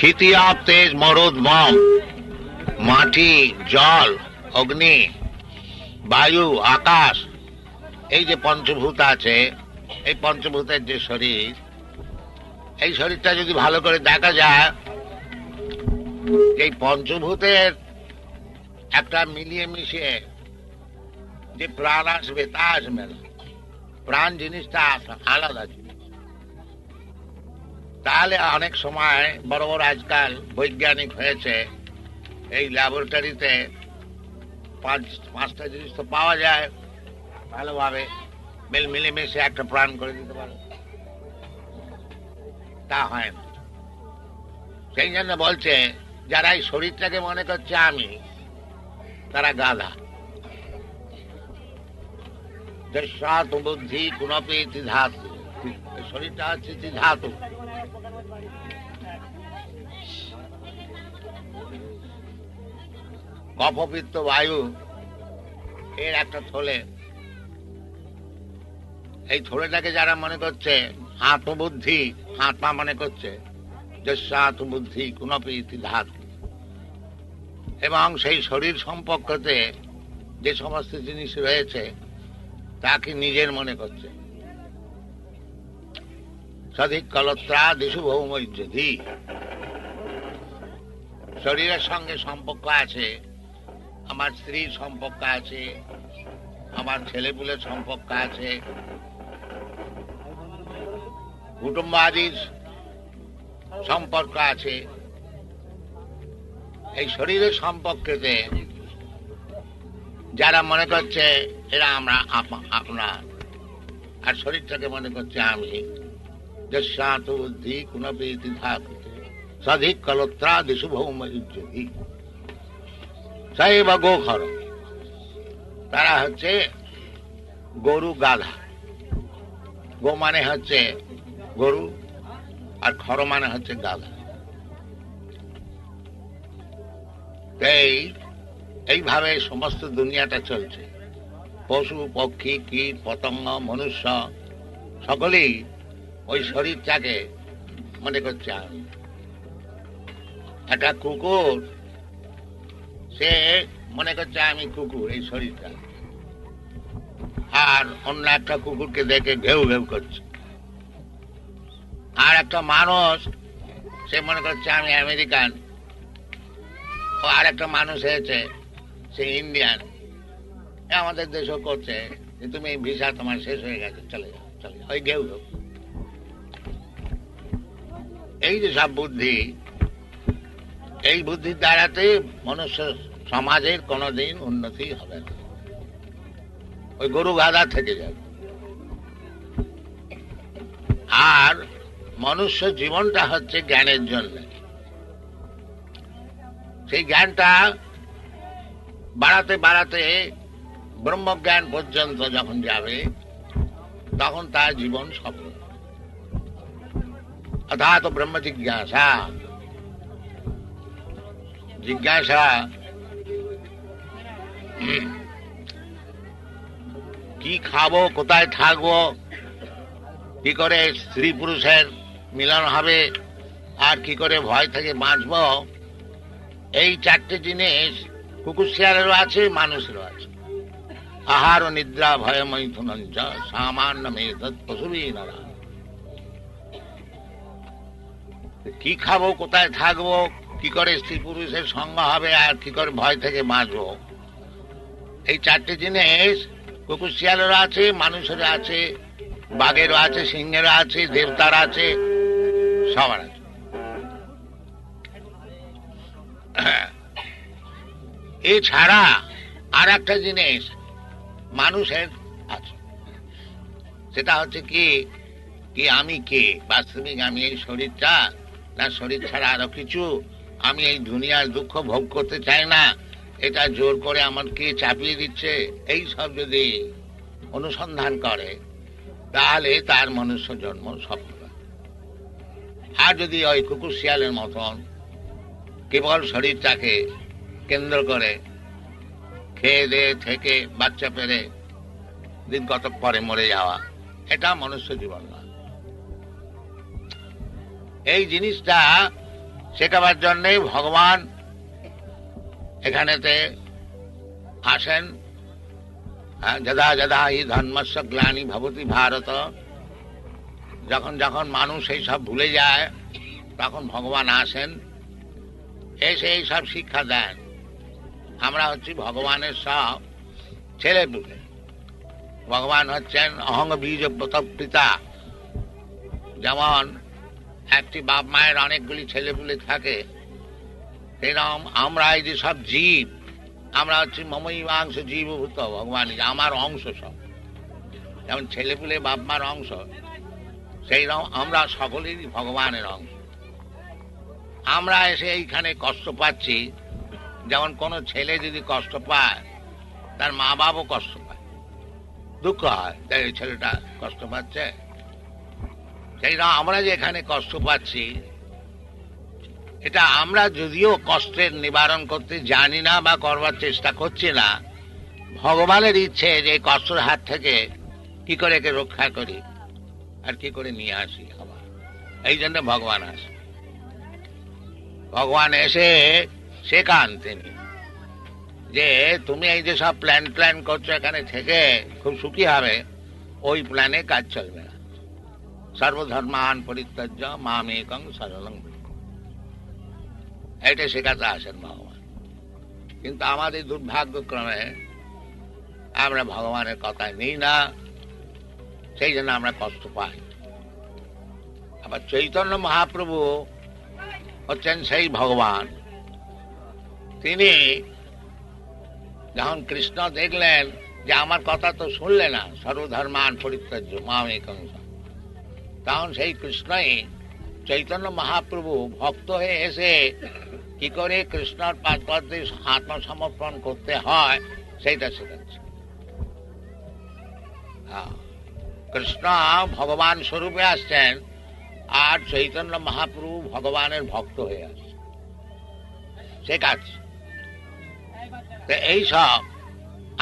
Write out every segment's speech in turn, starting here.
ক্ষিতিয়াব তেজ মরদ মম, মাটি জল অগ্নি বায়ু আকাশ, এই যে পঞ্চভূত আছে, এই পঞ্চভূতের যে শরীর, এই শরীরটা যদি ভালো করে দেখা যায়, এই পঞ্চভূতের একটা মিলিয়ে মিশিয়ে যে প্রাণ আসবে তা আসবে না। প্রাণ জিনিসটা আলাদা জিনিস। তাহলে অনেক সময় বড় বড় আজকাল বৈজ্ঞানিক হয়েছে, এই ল্যাবরেটরিতে পাঁচটা জিনিস তো পাওয়া যায়, ভালোভাবে মিলেমিশে একটা প্রাণ করে দিতে পারে, তা হয় না। সেই জন্য বলছে যারা এই শরীরটাকে মনে করছে আমি, তারা গাধা। যস্যাতু বুদ্ধি কুণপি ধাতু, শরীরটা হচ্ছে ধাতু। কফ পিত্ত বায়ু এর একটা থলে। এই থলেটাকে যারা মনে করছে আত্মবুদ্ধি, আত্মা মনে করছে, যস্যাতু বুদ্ধি কুণপি ধাতু, এবং সেই শরীর সম্পর্কতে যে সমস্ত জিনিস রয়েছে তাকে নিজের মনে করছে। সধিক কলত্রা দিশু ভৌমৈর্যধি, শরীরের সঙ্গে সম্পর্ক আছে, আমার স্ত্রীর সম্পর্ক আছে, আমার ছেলেপুলের সম্পর্ক আছে, কুটুম্বাদির সম্পর্ক আছে। এই শরীরের সম্পর্কেতে যারা মনে করছে এরা আমরা আপনার, আর শরীরটাকে মনে করছে আমি, যস্যাতু বুদ্ধি কুণপি ধাতু সধিক কলত্রা দিশু ভৌমৈর্যধি সৈব গোখর, তারা হচ্ছে গরু গাধা। গো মানে হচ্ছে গরু, আর খর মানে হচ্ছে গাধা। এইভাবে সমস্ত দুনিয়াটা চলছে। পশু পক্ষী কীট পতঙ্গ মনুষ্য সকলেই ওই শরীরটাকে মনে করছে আমি। একটা কুকুর, সে মনে করছে আমি কুকুর, এই শরীরটা, আর অন্য একটা কুকুরকে দেখে ঘেউ ঘেউ করছে। আর একটা মানুষ, সে মনে করছে আমি আমেরিকান, ও আর একটা মানুষ হয়েছে সে ইন্ডিয়ান। আমাদের দেশও করছে যে তুমি ভিসা তোমার শেষ হয়ে গেছে, চলে যাও চলে যাও, ওই ঘেউ ঘেউ। এই যে সব বুদ্ধি, এই বুদ্ধির দ্বারাতে মনুষ্য সমাজের কোনোদিন উন্নতি হবে না, ওই গরু গাধা থেকে যাবে। আর মনুষ্য জীবনটা হচ্ছে জ্ঞানের জন্য। সেই জ্ঞানটা বাড়াতে বাড়াতে ব্রহ্মজ্ঞান পর্যন্ত যখন যাবে, তখন তার জীবন সফল। অর্থাৎ ব্রহ্ম জিজ্ঞাসা, জিজ্ঞাসা কি খাবো, কোথায় থাকবো, কি করে স্ত্রী পুরুষের মিলন হবে, আর কি করে ভয় থেকে বাঁচবো, এই চারটে জিনিস কুকুর শিয়ালেরও আছে, মানুষেরও আছে। আহার ও নিদ্রা ভয় মৈথুন সামান্য মেধৎ পশুবি নারা। কি খাবো, কোথায় থাকবো, কি করে স্ত্রী পুরুষের সঙ্গ হবে, আর কি করে ভয় থেকে বাঁচবো, এই চারটে জিনিস কুকুর শিয়ালেরও আছে, মানুষেরও আছে, বাঘেরও আছে, সিংহেরও আছে, দেবতার আছে, সবার আছে। এছাড়া আর একটা জিনিস মানুষের আছে, সেটা হচ্ছে কি, কি আমি কে, বাস্তবিক আমি এই শরীরটা, না শরীর ছাড়া আরো কিছু, আমি এই দুনিয়ার দুঃখ ভোগ করতে চাই না, এটা জোর করে আমার কে চাপিয়ে দিচ্ছে, এই সব যদি অনুসন্ধান করে, তাহলে তার মনুষ্য জন্ম সফল। আর যদি ওই কুকুর শিয়ালের মতন কেবল শরীরটাকে কেন্দ্র করে খেয়ে দিয়ে থেকে বাচ্চা পেরে দিন কতক পরে মরে যাওয়া, এটা মনুষ্য জীবন না। এই জিনিসটা শেখাবার জন্যই ভগবান এখানেতে আসেন। যদা যদা হি ধর্মস্য গ্লানি ভবতি ভারত, যখন যখন মানুষ এই সব ভুলে যায় তখন ভগবান আসেন, এসে এই সব শিক্ষা দেন। আমরা হচ্ছি ভগবানের সব ছেলে পুলে। ভগবান হচ্ছেন অহং বীজ পিতা। যেমন একটি বাপ মায়ের অনেকগুলি ছেলেপুলে থাকে, সেরকম আমরা এই যে সব জীব, আমরা হচ্ছি মমৈবাংশ জীবভূত, ভগবান আমার অংশ সব। যেমন ছেলেপুলে বাপ মার অংশ, সেই রকম আমরা সকলেরই ভগবানের অংশ। আমরা এসে এইখানে কষ্ট পাচ্ছি, যেমন কোনো ছেলে যদি কষ্ট পায় তার মা বাবাও কষ্ট পায়, দুঃখ হয়, তাই ওই ছেলেটা কষ্ট পাচ্ছে। সেই রকম আমরা যে এখানে কষ্ট পাচ্ছি, এটা আমরা যদিও কষ্টের নিবারণ করতে জানি না বা করবার চেষ্টা করছি না, ভগবানের ইচ্ছে যে কষ্টের হাত থেকে কি করে একে রক্ষা করি আর কি করে নিয়ে আসি আবার। এই জন্য ভগবান আসে। ভগবান এসে শেখান তিনি যে তুমি এই যে সব প্ল্যান করছো এখানে থেকে খুব সুখী হবে, ওই প্ল্যানে কাজ চলবে না। সর্বধর্মান পরিত্যাজ্য মামেকং শরণং, এটা শেখাতে আসেন ভগবান। কিন্তু আমাদের দুর্ভাগ্যক্রমে আমরা ভগবানের কথা নিই না, সেই জন্য আমরা কষ্ট পাই। আবার চৈতন্য মহাপ্রভু হচ্ছেন সেই ভগবান। তিনি যখন কৃষ্ণ দেখলেন যে আমার কথা তো শুনলে না, সর্বধর্মান পরিত্যাজ্য মামেকং, তখন সেই কৃষ্ণই চৈতন্য মহাপ্রভু ভক্ত হয়ে এসে কি করে কৃষ্ণর পাদপদ্মে আত্মসমর্পণ করতে হয় সেইটা শেখাচ্ছে। কৃষ্ণ ভগবান স্বরূপে আসছেন, আর চৈতন্য মহাপ্রভু ভগবানের ভক্ত হয়ে আসছে, শেখাচ্ছে। এই সব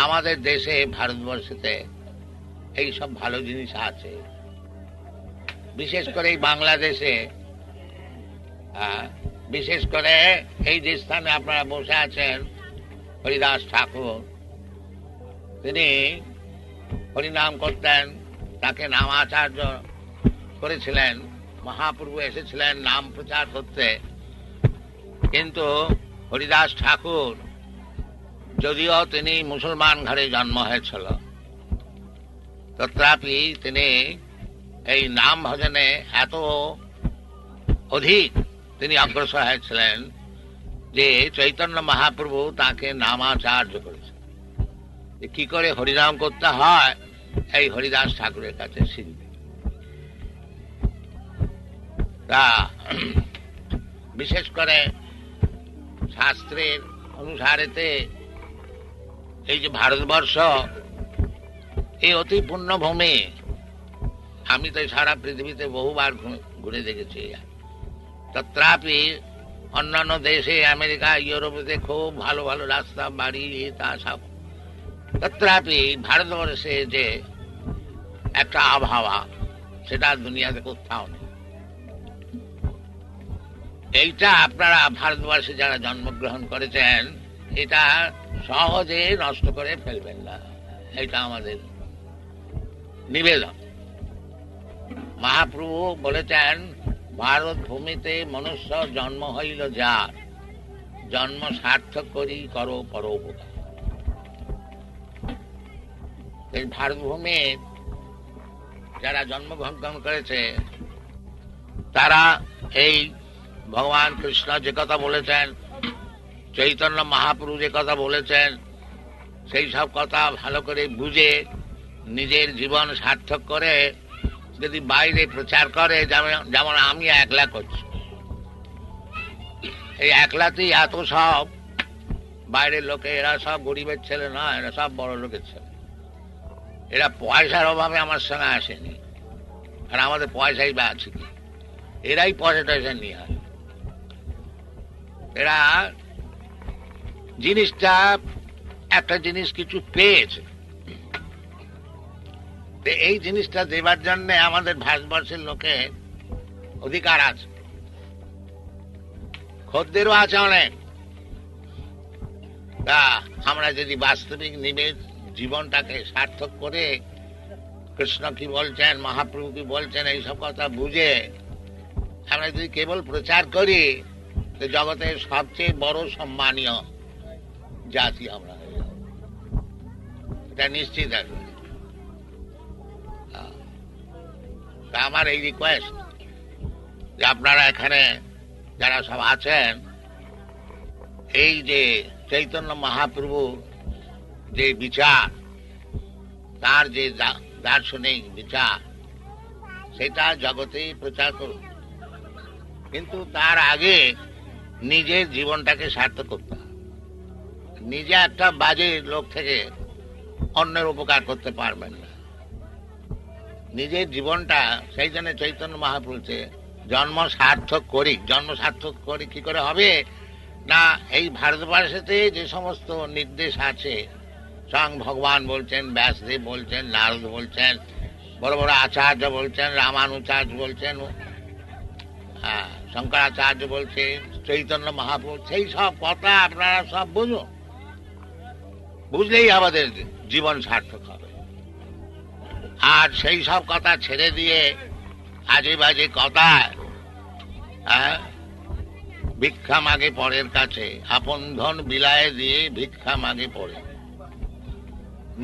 আমাদের দেশে ভারতবর্ষেতে এই সব ভালো জিনিস আছে। বিশেষ করে এই বাংলাদেশে, বিশেষ করে এই যে স্থানে আপনারা বসে আছেন, হরিদাস ঠাকুর, তিনি হরিনাম করতেন, তাকে নামাচার্য করেছিলেন। মহাপ্রভু এসেছিলেন নাম প্রচার করতে, কিন্তু হরিদাস ঠাকুর যদিও তিনি মুসলমান ঘরে জন্ম হয়েছিল, তথাপি তিনি এই নাম ভজনে এত অধিক তিনি অগ্রসর হয়েছিলেন যে চৈতন্য মহাপ্রভু তাকে নামাচার্য করেছেন। কি করে হরিনাম করতে হয় এই হরিদাস ঠাকুরের কাছে শিখবে। তা বিশেষ করে শাস্ত্রের অনুসারেতে এই যে ভারতবর্ষ, এই অতি পুণ্যভূমি। আমি তো সারা পৃথিবীতে বহুবার ঘুরে দেখেছি, তথাপি অন্যান্য দেশে আমেরিকা ইউরোপেতে খুব ভালো ভালো রাস্তা বাড়ি তা সব, তথাপি ভারতবর্ষে যে একটা আবহাওয়া সেটা দুনিয়াতে কোথাও নেই। এইটা আপনারা ভারতবর্ষে যারা জন্মগ্রহণ করেছেন এটা সহজে নষ্ট করে ফেলবেন না, এটা আমাদের নিবেদন। মহাপ্রভু বলেছেন ভারত ভূমিতে মনুষ্য জন্ম হইল যার, জন্ম সার্থক করি করো পরোপকার। এই ভারত ভূমির যারা জন্মগ্রহণ করেছে তারা এই ভগবান কৃষ্ণ যে কথা বলেছেন, চৈতন্য মহাপ্রভু যে কথা বলেছেন, সেই সব কথা ভালো করে বুঝে নিজের জীবন সার্থক করে যদি বাইরে প্রচার করে, যেমন আমি একলা করছি, এই একলাতেই এত সব বাইরের লোকে, এরা সব গরিবের ছেলে না, এরা সব বড় লোকের ছেলে। এরা পয়সার অভাবে আমার সঙ্গে আসেনি, আর আমাদের পয়সাই বা আছে কি, এরাই পয়সা টয়সা নিয়ে আসে। এরা জিনিসটা একটা জিনিস কিছু পেয়েছে, এই জিনিসটা দেবার জন্য আমাদের ভারতবর্ষের লোকের অধিকার আছে। খদ্দেরও আছে অনেক। তা আমরা যদি বাস্তবিক নিবেদ জীবনটাকে সার্থক করে কৃষ্ণ কি বলছেন, মহাপ্রভু কি বলছেন, এইসব কথা বুঝে আমরা যদি কেবল প্রচার করি, তো জগতের সবচেয়ে বড় সম্মানীয় জাতি আমরা হয়ে যাব। এটা নিশ্চিত আছে। তা আমার এই রিকোয়েস্ট যে আপনারা এখানে যারা সব আছেন, এই যে চৈতন্য মহাপ্রভু যে বিচার, তার যে দার্শনিক বিচার, সেটা জগতে প্রচার করুন। কিন্তু তার আগে নিজের জীবনটাকে সার্থক করতে হবে। নিজে একটা বাজে লোক থেকে অন্যের উপকার করতে পারবেন না। নিজের জীবনটা, সেই জন্য চৈতন্য মহাপুরুষে জন্ম সার্থক করি। জন্ম সার্থক করি কি করে হবে না, এই ভারতবর্ষেতে যে সমস্ত নির্দেশ আছে, স্বয়ং ভগবান বলছেন, ব্যাসদেব বলছেন, নারদ বলছেন, বড় বড় আচার্য বলছেন, রামানুচার্য বলছেন, শঙ্করাচার্য বলছে, চৈতন্য মহাপ্রভু, সেই সব কথা আপনারা সব বুঝুন। বুঝলেই আমাদের জীবন সার্থক হবে। আর সেই সব কথা ছেড়ে দিয়ে আজে বাজে কথা, ভিক্ষা মাগে পরের কাছে, আপন ধন বিলায় দিয়ে ভিক্ষা মাগে পড়ে।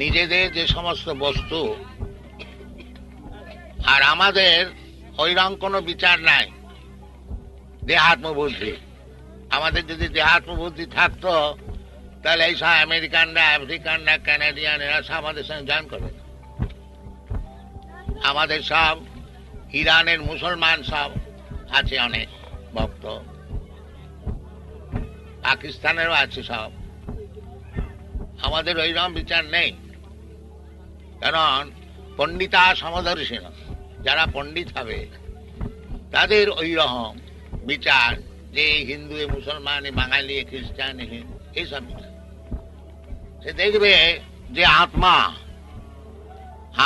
নিজেদের যে সমস্ত বস্তু, আর আমাদের ওইরকম কোনো বিচার নাই, দেহাত্মবুদ্ধি। আমাদের যদি দেহাত্মবুদ্ধি থাকতো, তাহলে এইসব আমেরিকানরা, আফ্রিকানরা, কানাডিয়ান, এরা সব আমাদের সঙ্গে জয়েন করবে। আমাদের সব ইরানের মুসলমান সব আছে অনেক ভক্ত, পাকিস্তানেরও আছে সব। আমাদের ওইরকম বিচার নেই, কারণ পণ্ডিতা সমদর্শী, যারা পণ্ডিত হবে তাদের ওই রকম বিচার, যে হিন্দু, মুসলমান, বাঙালি, খ্রিস্টান, এইসব বিচার। সে দেখবে যে আত্মা,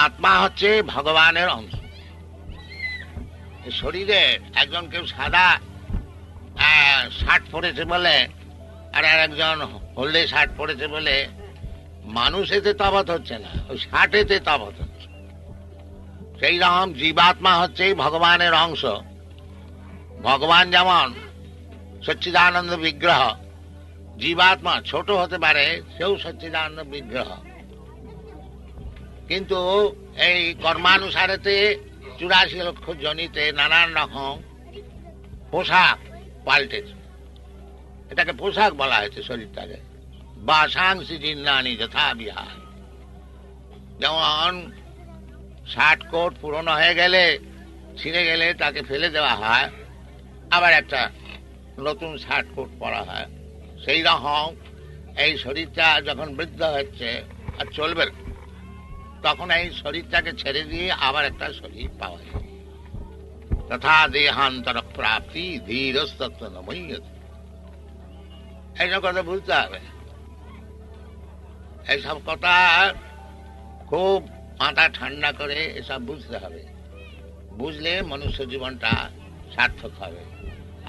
আত্মা হচ্ছে ভগবানের অংশ। শরীরের একজন কেউ সাদা শার্ট পরেছে বলে, আর একজন হলদে শার্ট পরেছে বলে মানুষ এতে তফাৎ হচ্ছে না, ওই শার্টেতে তফাৎ হচ্ছে। সেই রকম জীবাত্মা হচ্ছে ভগবানের অংশ। ভগবান যেমন সচ্চিদানন্দ বিগ্রহ, জীবাত্মা ছোট হতে পারে, সেও সচ্চিদানন্দ বিগ্রহ। কিন্তু এই কর্মানুসারেতে 84 লক্ষ জনিতে নানান রকম পোশাক পাল্টেছে। এটাকে পোশাক বলা হয়েছে শরীরটাকে। বাসাংসি জিন্নানি যথা বিহার। যেমন শার্ট কোট পুরনো হয়ে গেলে, ছিঁড়ে গেলে তাকে ফেলে দেওয়া হয়, আবার একটা নতুন শার্ট কোট পরা হয়। সেই রকম এই শরীরটা যখন বৃদ্ধ হচ্ছে আর চলবে, তখন এই শরীরটাকে ছেড়ে দিয়ে আবার একটা শরীর পাওয়া যায়। তথা দেহান্তর প্রাপ্তি ধীরস্তত্ব নময়্যতে। এইসব কথা বুঝতে হবে। এইসব কথা খুব মাথা ঠান্ডা করে এসব বুঝতে হবে। বুঝলে মনুষ্য জীবনটা সার্থক হবে।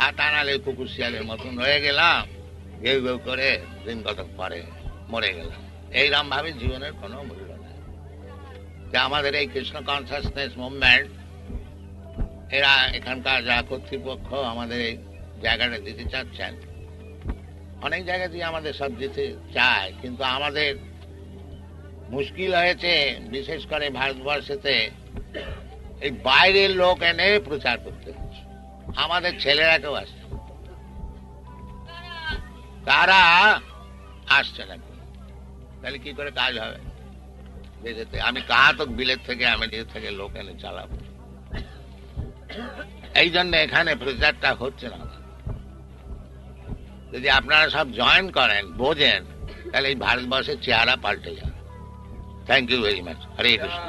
আর তা নাহলে কুকুর শিয়ালের মতন রয়ে গেলাম, ঘেউ ঘেউ করে দিন কতক পরে মরে গেলাম। এইরকম ভাবে জীবনের কোনো মূল্য নেই। যে আমাদের এই কৃষ্ণ কনসাসনেস মুভমেন্ট, এরা এখানকার যা কর্তৃপক্ষ আমাদের এই জায়গাটা দিতে চাচ্ছেন, অনেক জায়গা দিয়ে আমাদের সব দিতে চায়, কিন্তু আমাদের মুশকিল হয়েছে, বিশেষ করে ভারতবর্ষেতে এই বাইরের লোক এনে প্রচার করতে হচ্ছে। আমাদের ছেলেরা কেউ আসছে, তারা আসছে না, তাহলে কি করে কাজ হবে দেশেতে? আমি কাহাতক বিলেত থেকে, আমেরিকা থেকে লোক এনে চালাবো। এই জন্য এখানে প্রচারটা হচ্ছে না। যদি আপনারা সব জয়েন করেন, বোঝেন, তাহলে এই ভারতবর্ষের চেহারা পাল্টে যাবে। Thank you very much. Hare Krishna.